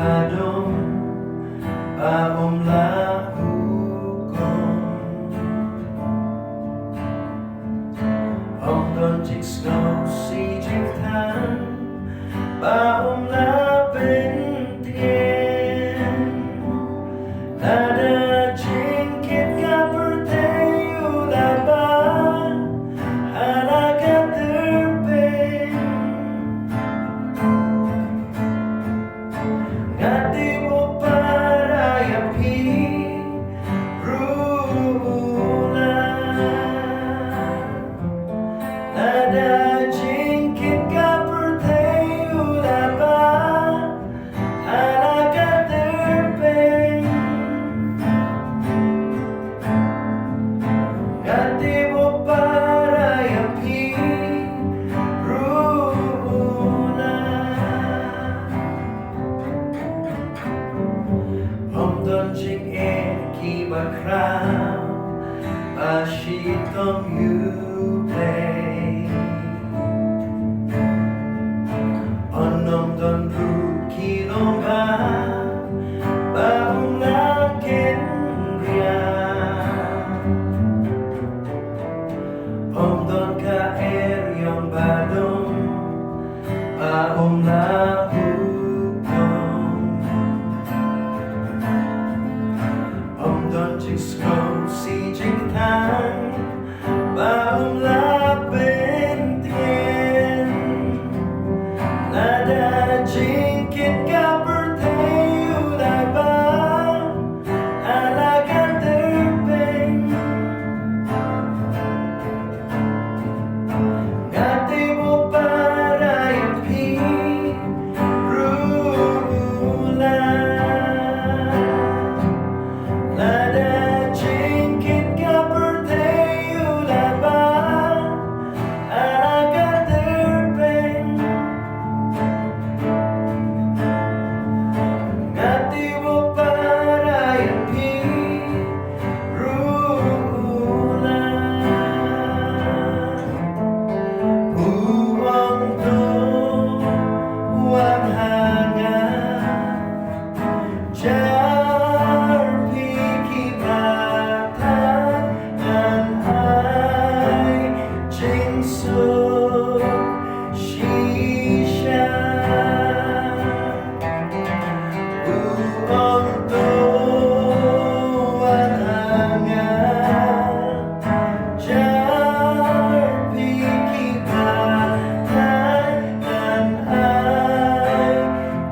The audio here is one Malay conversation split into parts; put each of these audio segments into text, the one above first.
badong baom lahu kong ông đón chiếc snow si chiếc than baom la bên thiên nada jingkit ka bertayu laban halaga terbang ngati mo para yapi rula nada jingkit ka bertayu laban halaga terbang ngati mo para yapi rula Om don jing e ki ba kram ba shi tom yu play Onom don ru ki long ba ba um la ken ria Om don ka er yong ba dong ba la hu kong Ông đón chiếc snow si chiếc than baom la bên thiên nada jingkit ka bertayu laban halaga terbang ngati mo para yapi rula nada jingkit ka bertayu laban halaga terbang ngati mo para yapi rula uang to uang hangat jar piki batan an hai jing suk shisha uang to uang hangat jar piki batan an hai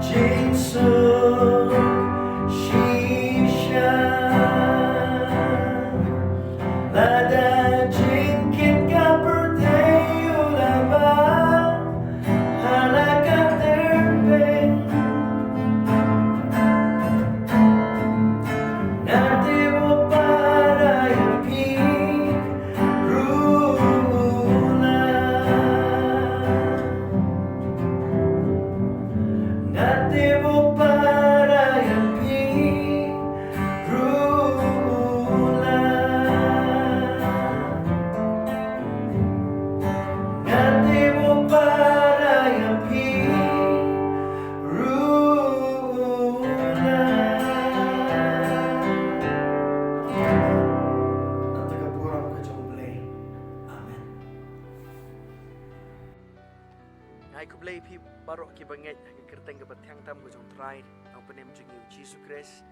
jing suk shisha nada jingkit ka bertayu laban halaga terbang ngati mo para yapi rula ngati mo para yapi rula ngati mo para yapi rula Ang tagapurang kajumblay. Amen. Ngai kublay pi barok ki banget kerteng ke batyang tam ko jong try ang panem jing yu Jesus Christ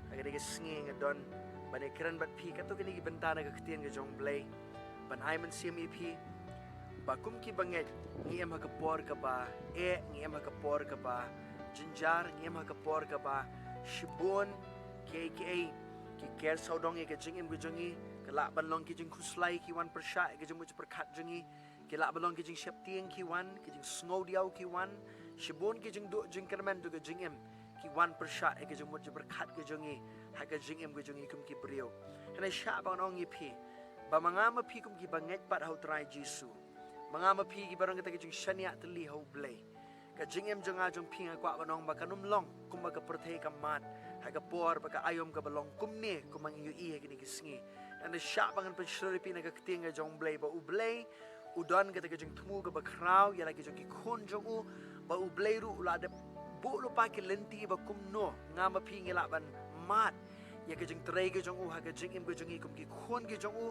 agad ke sngi ngadon bane kran bat pi kato kini ki bentana ke ketien ke jong blay ban ai man sim pi bakum ki banget ngiem ha kapor ka ba ngiem ha kapor ka ba jinjar ngiem ha kapor ka ba shibon KKA ki ker saudong ke jing im ke jongi ke la ban long ki jing khuslai ki wan persha ke jing muj perkhat jongi ke la balong ki jing shep tieng ki wan ki jing snow diau ki wan shibon ki jing do jing kerman do ke jing im ki wan persha ke jing muj perkhat ke jongi ha ke jing im ke jongi kum ki brio hana sha bang ong yi pi ba mangama pi kum ki banget pat hau try jisu mangama pi ki barang kita ki jing shania tli hau blay ka jing im jong a jong pi nga kwa banong ba kanum long kum ba ka perthe ka mat ha ka por ba ka ayom ka balong kum ne kum mang yu i ha ki ni ki sngi hana sha bang an pensuri pi na ka ktinga jong blay ba u blay udon kita ke jeng temu ke bakrau ya lagi jeng ki khun jong u ba u blay ru la de bu lupa ke lenti ba kumno ngama pi ngila ban mat ya ke jing trai ke jong u ha ke jing im ke jong i kum ki khon ke jong u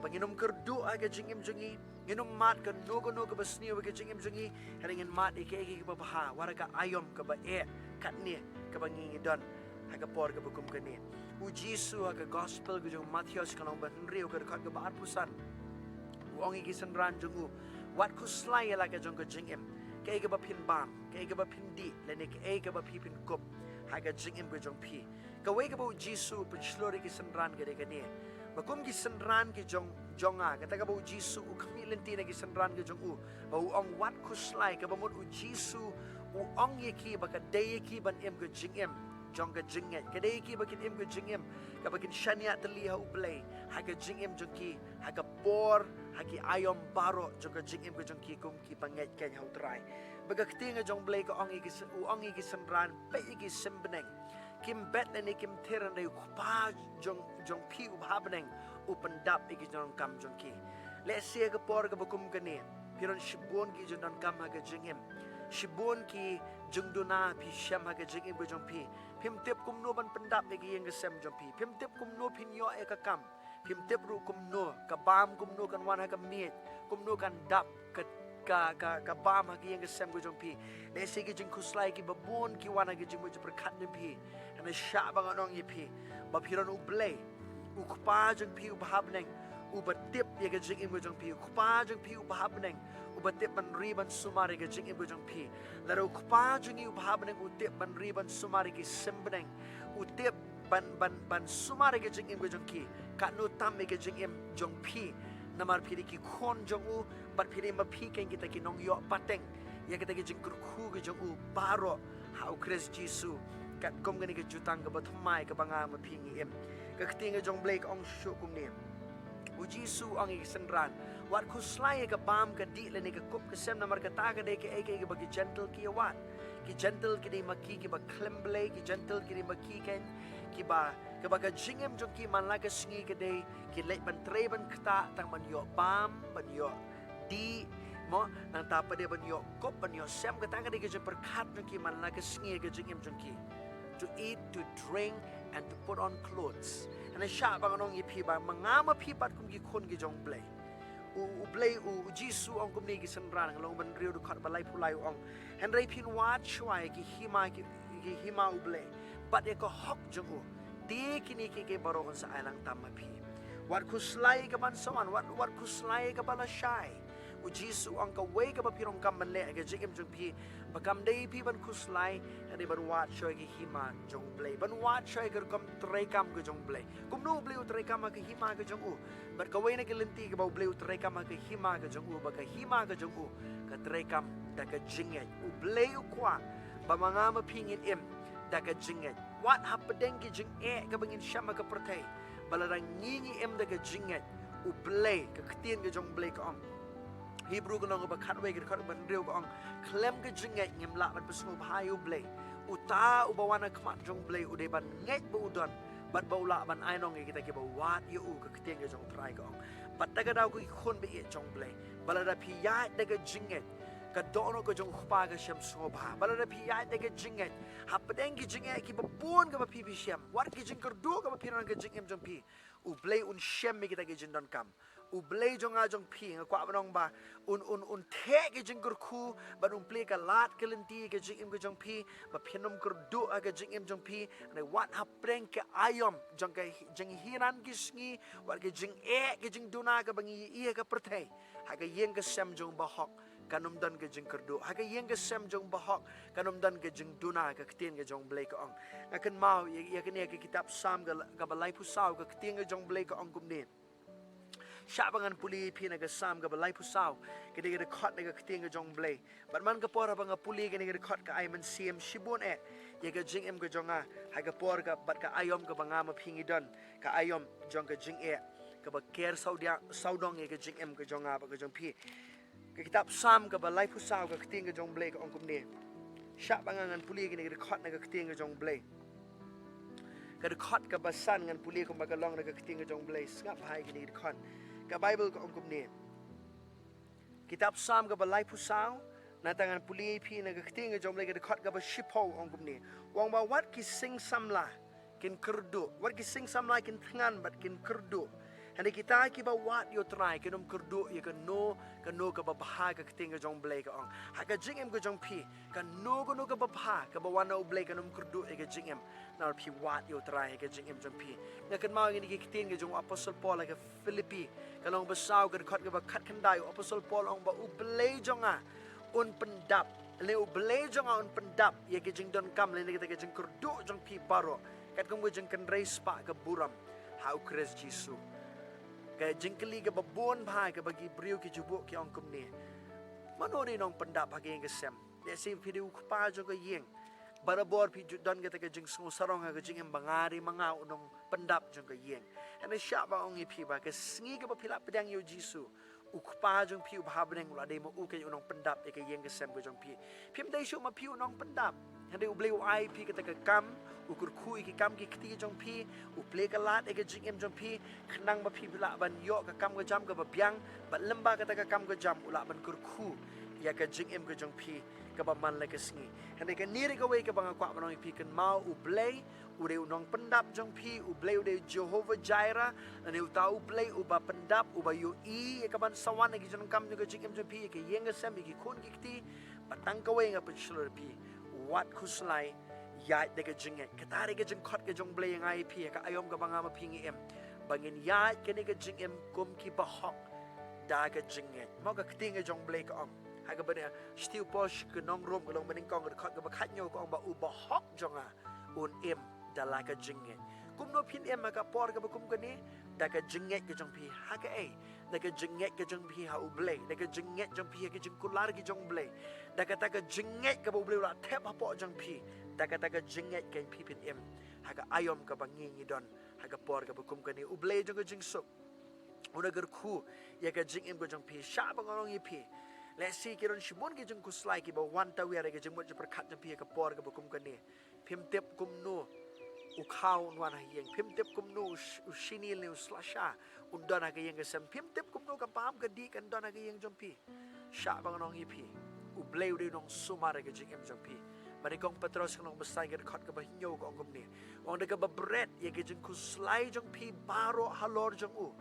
panginom kerdu ha ke jing im jong i nginom mat ke no ke basni ke jing im jong i haringin mat ke ba baha waraga ayom ke ba kat ni ke bangi don ha ke por ke bukum ke ni u Jisu ha ke gospel ke jong Matius kalong ban riu ke dekat ke ba arpusan wong i gisan ran jong u Wat Khuslai la ke jong ke jing im ke ba pin bam ke ba pin di le ne ke ba pi pin kop ha ke jing im ke jong pi ka we ke ba Jisu pen shlori ke san ran ke de ke ni bakum ki san ran ke jonga kata ka ba Jisu u khmi lenti na ki san ran ke jong u ba u ong Wat Khuslai ke ba mot u Jisu u ong ye ki ba ka de ki ban em ke jing em jong ke jing ke de ki ba kin em ke jing em ka ba kin shania tali ha u play ha ke jing em jong ki ha ka por ha ki ayom baro jong ke jing em ke jong ki kum ki panget ken ha u try ba ka tinga jong play ka ong i ki san ran pe i ki simbeneng kim bet ni kim teran de pa jong pi u habneng u pendap i ki jong kam jong ki le se ka por ka bakum ka ni piron shibon ki jong kam ha ka jing em shibon ki jong duna pi sham ha ka jing em ko jong pi pim tep kum no ban pendap ni ki yeng ka sem jong pi pim tep kum no pin yo e ka kam pim tep ru kum no ka bam kum no kan wan ha ka miet kum no kan dap ka bam ha ki yeng ka sem ko jong pi le se ki jing Khuslai ki babon ki wan ha ki jing mo jong perkat ni pi na sya bang anong ye pi ba piron u blay u khpa jong pi u habneng u batip ye ka jing im ko jong pi u khpa jong pi u habneng u batip ban riban sumari ka jing im ko jong pi la ro khpa jong i u habneng u tip ban riban sumari ki sembeneng u tip ban sumari ka jing im ko jong ki ka no tam ka jing im jong pi namar pi ki khon jong u bat pi ma pi ken kita ki nong yo pateng ya kita ki jing kurku ka jong u baro ha u Kris Jisu kat kom gani ke jutang ke bathmai ke banga ma pingi em ke ktinga jong blake ong shu kum ni u Jisu ang i senran Wat Khuslai ke bam ke di le ni ke kup ke sem namar ke ta ke de ke bagi gentle ki wat ki gentle ki de maki ki ba klemble ki gentle ki de maki ken ki ba ke jingem jong ki man la ke singi ke de ki le ban tre ban kta tang man yo bam ban yo di mo nang ta pa de ban yo kop ban yo sem ke ta ke de ke perkat jong ki man la ke singi ke jingem jong ki to eat, to drink, and to put on clothes. And I sha bang anong ipi bang mangama pi pat kum gi khon gi jong play. U play u Jisu ong kum ni gi san ran long ban riu du khat balai pulai ong. And rai pin wat chwai gi hima u play. But e ko hok jong u. Ti kini ki baro on sa alang tamma pi. Wat Khuslai ka man sawan wat Khuslai ka bala shai. U Jisu ang ka way ka papirong kam man le ga jigim jong pi bakam dei pi ban Khuslai ani ban wat shoy ki hima jong play ban wat shoy ka kam trai kam ka jong play kum no play u trai kam ka hima ka jong u but ka way na ka lenti ka ba play u trai kam ka hima ka jong u ba ka hima ka jong u ka trai kam da ka jinget u play u kwa ba mga mapingin im da ka jinget wat hapadeng ki jing ka bangin shama ka protay balarang ngingi im da ka jinget u play ka ktien ka jong play ka om Hebrew ko nang ba khatwe ke khat ban riu ko ang klem ke jingai ngem la ban pesngo bhayu blay uta ubawana khmat jong blay ude ban ngai bu udon bat baula ban ainong ke kita ke ba wat yu u ke tieng ke jong try ko ang bat ta ga daw ko khon be e jong blay balada phi ya de ke jingai ka dono ko jong khpa ke shem so bha balada phi ya de ke jingai hapdeng ke jingai ki ba pon ke ba phi bi shem wat ke jing ker do ke ba phi ran ke jingem jong phi u blay un shem me kita ke jin don kam u blay jong a jong pi nga kwa banong ba un the ke jing kur khu ban play ka lat ke lenti ke jing im ke jong pi ba phenom kur do a ke jing im jong pi ne wat ha preng ke ayom jong ke jing hiran ki sngi wat ke jing ke jing duna ke bangi e ke perthai ha ke yeng ke sem jong ba hok kanum dan ke jing kur do ha ke yeng ke sem jong ba hok kanum dan ke jing duna ke ktien ke jong blay ka ong akan mau ye ke ne ke kitab sam ka balai pu sau ke ktien ke jong blay ka ong kum ne Syabangan puli pi naga sam ga balai pusau kede kede khot naga kting ga jong blay but man ga por banga puli kede kede khot ka aiman sim shibon ye ga jing em ga jonga ha ga por ga bat ka ayom ga banga ma phingi don ka ayom jong ga jing ka ba ker saudong ye ga jing em ga jonga ba ga jong pi ka kitab sam ga balai pusau ga kting ga jong blay ka ongkum ne syabangan puli kede kede khot naga kting ga jong blay ka khot ka basan ngan puli ko magalong naga kting ga jong blay ngap hai kede khot ka Bible ko ongkum ni kitab sam ka balai pusau natangan puli pi na gakting jom lagi dekat ga shipo ong gumni wang ba wat ki sing samla kin kerdu wat ki sing samla kin tngan bat kin kerdu hande kita ki ba wat yo try kinom kerdu ye kan no ka ba bha ga gakting jom blai ka ong ha ga jing em ga jong pi kan no ka ba bha ka ba wana blai kanom kerdu e ga jing em na pi wat yo try ga jing em jong pi na kan ma ngi ki kitin ga jong apostle paul ga Philippi kalong ba saw ga dekat ga ba khat kan dai apostle paul ong ba u blai jonga un pendap leu blai jonga un pendap ye ga jing don kam le kita ga jing kerdu jong pi baro kat kong ga jing kan race pa ga buram hau Christ Jesus ka jingkeli ka babon bhai ka bagi briu ki jubuk ki ongkum ni mano ni nong pendap hagi yang kesem dia sim video kpa jo ka yeng barabor pi judan ka ta jing sung sarong ka jing bangari manga unong pendap jo ka yeng ana sha ba ong pi ba ka sngi ka pila pedang yo jisu ukpa jong pi ba beneng la de mo u ka unong pendap ka yeng kesem ka jong pi pim dai shu ma pi unong pendap hande u bleu ai pi ka ta ka kam ukur kui ki kam ki kti jong pi u play ka lat e ka jing em jong pi khnang ba pi bila ban yo ka kam ka jam ka ba byang ba lemba ka ta ka kam ka jam ula ban kur khu ya ka jing em ka jong pi ka ba man la ka sngi hande ka niri ka we ka ba kwa ba pi kan mau u play u de unong pendap jong pi u play u de Jehovah Jireh ane u tau play u ba pendap u ba yu i ka ban sawan ki jong kam ka jing em jong pi ka yeng ka sem ki kun ki kti batang ka we nga pa shlur pi Wat Khuslai ya de ka jinget katari ka jing khot ka jong blay ngai pi ka ayom ka banga ma pingi em bangin ya ka ni ka jing em kum ki ba hok da ka jinget mo ka kting ka jong blay ka om ha ka bania still posh ka nong rom ka long baning kong ka khot ka ba khat nyo ka om ba u ba hok jonga un em da la ka jinget kum no pin em ka por ka ba kum ka ni da ka jinget ka jong pi ha ka ai da ka jinget ka jong pi ha u blay da ka jinget jong pi ka jing kular ki jong blay da ka ta ka jinget ka ba blay la thep ha po jong pi da ka ta ka jinget ka pi pin em ha ka ayom ka ba ngi don ha ka por ka ba kum ka ni u blay jong ka jing sup una gar khu ya ka jing em ka jong pi sha ba ngong yi pi let's see ki ron shimon ki jong Khuslai ki ba wan ta wi ra ka jing mo per khat jong pi ka por ka ba kum ka ni phim tep kum no u khau wan ha yeng phim tep kum no u shinil ne u slasha un don ha ka yeng ka sem phim tep kum no ka pam ka di kan don ha ka yeng jong pi sha ba ngong yi pi u blay u de nong sumar ka jing em jong pi mari kong Petros kong besai ka khot ka ba hinyo ko ongom ni ong de ka ba bread ye ka jing Khuslai jong pi baro halor jong u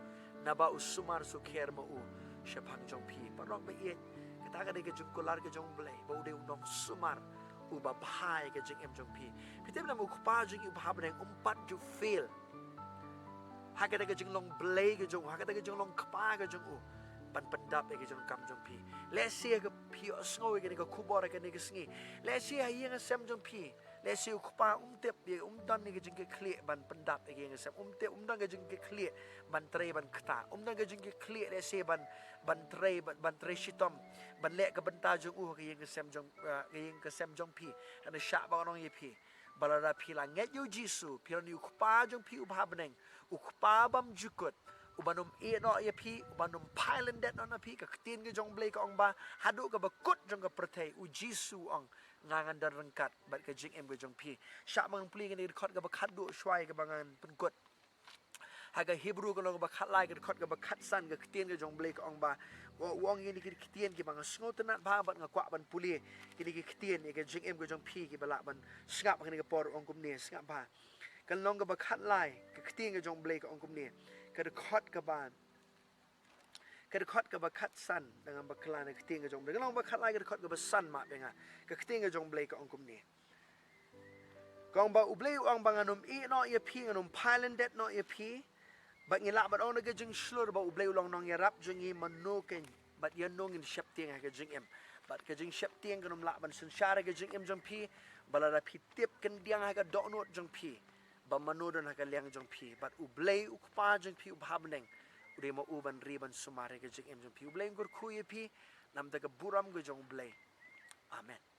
na ba usumar su kher mo u shapang jong pi parok ba ye kata ka de ka jing kular ka jong blay ba u de nong sumar u ba bhai ka jing em jong pi pitem na mo khpa jing u ba ba umpat ju feel ha ka de ka jing long blay ka jong ha ka de ka jing long khpa ka jong u ban pendap e ka jong kam jong pi let's see ka pi osngo ka ni ka khubor ka ni ka sngi let's see ha yang sem jong pi let's see khpa tep ye dan ni ka jing ka khle ban pendap e ka sem tep dan ka jing ka khle ban tre ban khta dan ka jing ka khle let's see ban tre shitom ban le ka banta jong u ka yang ka sem jong ka yang ka sem jong pi ana sha ba nong ye pi balara pi la nget yo jisu pi ni khpa jong pi u ba beneng u khpa bam jukut ubanum e no ye pi ubanum pailen det no na pi ka tin ge jong blay ka ong ba hadu ka ba kut jong ka prthei u jisu ong ngangan dar rengkat bat ka jing em ge jong pi sha mang pli ge ni khot ka ba khat du shwai ka bangan pen kut ha ka hebrew ka lo ba khat lai ge khot ka ba khat san ka tin ge jong blay ka ong ba wong ye ni ki tin ki bang sngot na ba bat nga kwa ban puli ki ni ki tin ye ge jing em ge jong pi ki ba la ban ngap ni ka por ong kum ni ngap ba kan long ka ba khat lai ka tin ge jong blay ka ong kum ni ka khot ka ban ka khot ka ba khat san dengan ba klan ka ting ka jong blay long ba khat lai ka khot ka ba san ma benga ka ting ka jong blay ka ong kum ni kong ba u blay ong bang anum e no ye pi anum pailen det no ye pi ba ngila ba ong ka jing slur ba u blay long nong ye rap jing i mano ken ba ye nong in shap ting ka jing em ba ka jing shap ting ka num la ban sun share ka jing em jong pi bala ra pi tip kan diang ka do no jong pi ba manudon ha ka liang jong pi but u blay u pa jong pi u bhabneng u de mo u ban ri ban sumare ka jing em jong pi u blay ngur khu ye pi nam da ka buram go jong blay amen.